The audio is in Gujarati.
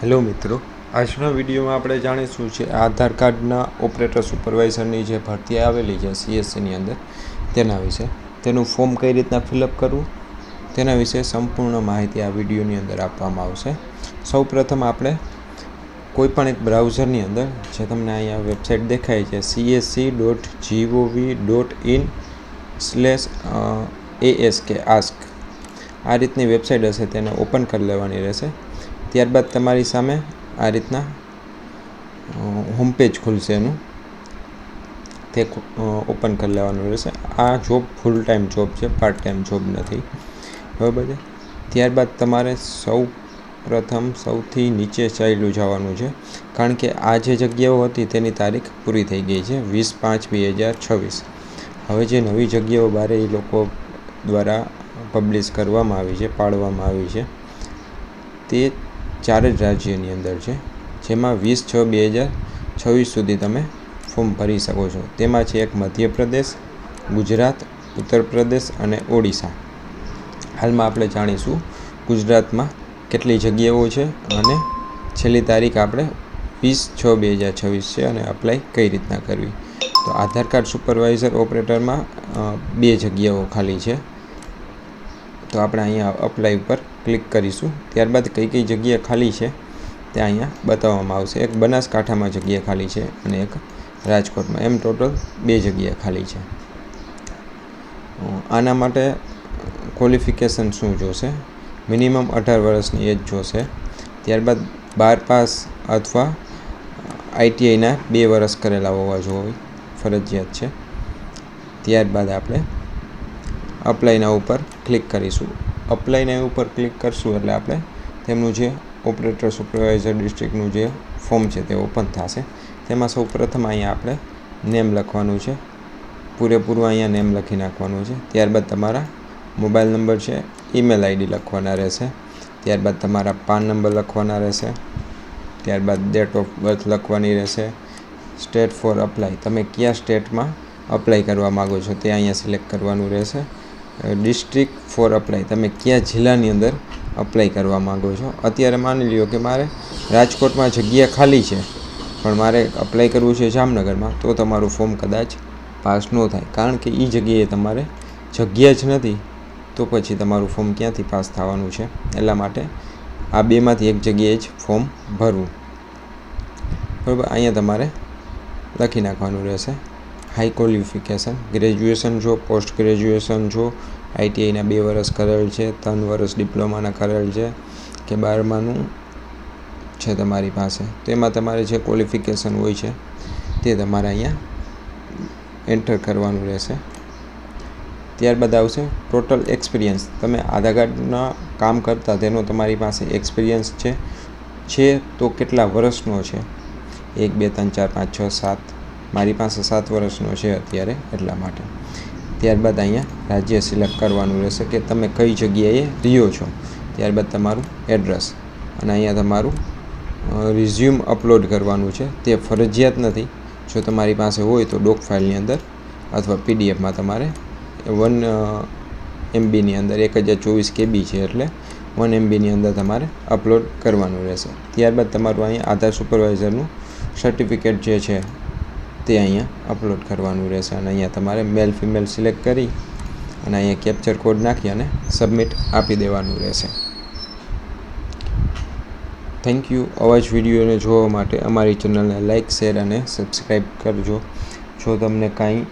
હેલો મિત્રો, આજના વિડીયોમાં આપણે જાણીશું છે આધાર કાર્ડના ઓપરેટર સુપરવાઇઝરની જે ભરતી આવેલી છે સીએસસીની અંદર તેના વિશે, તેનું ફોર્મ કઈ રીતના ફિલઅપ કરવું તેના વિશે સંપૂર્ણ માહિતી આ વિડીયોની અંદર આપવામાં આવશે. સૌપ્રથમ આપણે કોઈપણ એક બ્રાઉઝરની અંદર જે તમને અહીંયા વેબસાઇટ દેખાય છે csc.gov.in/ask આ રીતની વેબસાઇટ હશે તેને ઓપન કરી લેવાની રહેશે. ત્યારબાદ તમારી સામે આ રીતના હોમ પેજ ખુલશે, એનું તે ઓપન કરી લેવાનું રહેશે. આ જોબ ફૂલ ટાઈમ જોબ છે, પાર્ટ ટાઈમ જોબ નથી, બરાબર છે. ત્યારબાદ તમારે સૌથી નીચે ચાલ્યું જવાનું છે, કારણ કે આ જે જગ્યાઓ હતી તેની તારીખ પૂરી થઈ ગઈ છે 20/5/2026. હવે જે નવી જગ્યાઓ બારે એ લોકો દ્વારા પબ્લિશ કરવામાં આવી છે, પાડવામાં આવી છે, તે 4 જ રાજ્યની અંદર છે, જેમાં 20/6/2026 સુધી તમે ફોર્મ ભરી શકો છો. તેમાં છે એક મધ્યપ્રદેશ, ગુજરાત, ઉત્તર પ્રદેશ અને ઓડિશા. હાલમાં આપણે જાણીશું ગુજરાતમાં કેટલી જગ્યાઓ છે અને છેલ્લી તારીખ આપણે 20/6/2026 છે અને અપ્લાય કઈ રીતના કરવી. તો આધાર કાર્ડ સુપરવાઇઝર ઓપરેટરમાં 2 જગ્યાઓ ખાલી છે, તો આપણે અહીંયા અપ્લાય ઉપર ક્લિક કરીશું. ત્યારબાદ કઈ કઈ જગ્યા ખાલી છે તે અહીંયા બતાવવામાં આવશે. એક બનાસકાંઠામાં જગ્યા ખાલી છે અને એક રાજકોટમાં, એમ ટોટલ 2 જગ્યા ખાલી છે. આના માટે ક્વોલિફિકેશન શું જોશે? મિનિમમ 18 વર્ષની એજ જોશે. ત્યારબાદ 12 પાસ અથવા ITIના 2 વર્ષ કરેલા હોવા જોઈએ, ફરજિયાત છે. ત્યારબાદ આપણે અપ્લાયના ઉપર ક્લિક કરીશું. અપ્લાયના ઉપર ક્લિક કરશું એટલે આપણે તેમનું જે ઓપરેટર સુપરવાઇઝર ડિસ્ટ્રિક્ટનું જે ફોર્મ છે તે ઓપન થશે. તેમાં સૌ પ્રથમ અહીંયા આપણે નેમ લખવાનું છે, પૂરેપૂરું અહીંયા નેમ લખી નાખવાનું છે. ત્યારબાદ તમારા મોબાઈલ નંબર છે, ઈમેલ ID લખવાના રહેશે. ત્યારબાદ તમારા પાન નંબર લખવાના રહેશે. ત્યારબાદ ડેટ ઓફ બર્થ લખવાની રહેશે. સ્ટેટ ફોર અપ્લાય, તમે કયા સ્ટેટમાં અપ્લાય કરવા માગો છો તે અહીંયા સિલેક્ટ કરવાનું રહેશે. ડિસ્ટ્રિક્ટ ફોર અપ્લાય, તમે કયા જિલ્લાની અંદર અપ્લાય કરવા માગો છો. અત્યારે માની લ્યો કે મારે રાજકોટમાં જગ્યા ખાલી છે પણ મારે અપ્લાય કરવું છે જામનગરમાં, તો તમારું ફોર્મ કદાચ પાસ ન થાય, કારણ કે એ જગ્યાએ તમારે જગ્યા જ નથી, તો પછી તમારું ફોર્મ ક્યાંથી પાસ થવાનું છે. એટલા માટે આ બેમાંથી એક જગ્યાએ જ ફોર્મ ભરવું, બરાબર. અહીંયા તમારે લખી નાખવાનું રહેશે હાઈ ક્વોલિફિકેશન, ગ્રેજ્યુએશન જો, પોસ્ટ ગ્રેજ્યુએશન જો, ITIના 2 વર્ષ કરેલ છે, 3 વર્ષ ડિપ્લોમાના કરેલ છે કે 12માનું છે તમારી પાસે, તો એમાં તમારે જે ક્વોલિફિકેશન હોય છે તે તમારે અહીંયા એન્ટર કરવાનું રહેશે. ત્યારબાદ આવશે ટોટલ એક્સપિરિયન્સ, તમે આધાર કાર્ડના કામ કરતા તેનો તમારી પાસે એક્સપિરિયન્સ છે તો કેટલા વર્ષનો છે? 1 2 3 4 5 6 7, મારી પાસે 7 વર્ષનો છે અત્યારે, એટલા માટે. ત્યારબાદ અહીંયા રાજ્ય સિલેક્ટ કરવાનું રહેશે કે તમે કઈ જગ્યાએ રહ્યો છો. ત્યારબાદ તમારું એડ્રેસ અને અહીંયા તમારું રિઝ્યુમ અપલોડ કરવાનું છે. તે ફરજિયાત નથી, જો તમારી પાસે હોય તો ડોક ફાઇલની અંદર અથવા PDFમાં તમારે 1 MBની અંદર 1024 KB છે એટલે 1 MBની અંદર તમારે અપલોડ કરવાનું રહેશે. ત્યારબાદ તમારું અહીંયા આધાર સુપરવાઇઝરનું સર્ટિફિકેટ જે છે તે અહીંયા અપલોડ કરવાનું રહેશે અને અહીંયા તમારે મેલ ફિમેલ સિલેક્ટ કરી અને અહીંયા કેપ્ચર કોડ નાખી અને સબમિટ આપી દેવાનું રહેશે. Thank you. આવા જ વિડીયોને જોવા માટે અમારી ચેનલને લાઇક, શેર અને સબસ્ક્રાઈબ કરજો. જો તમને કાંઈ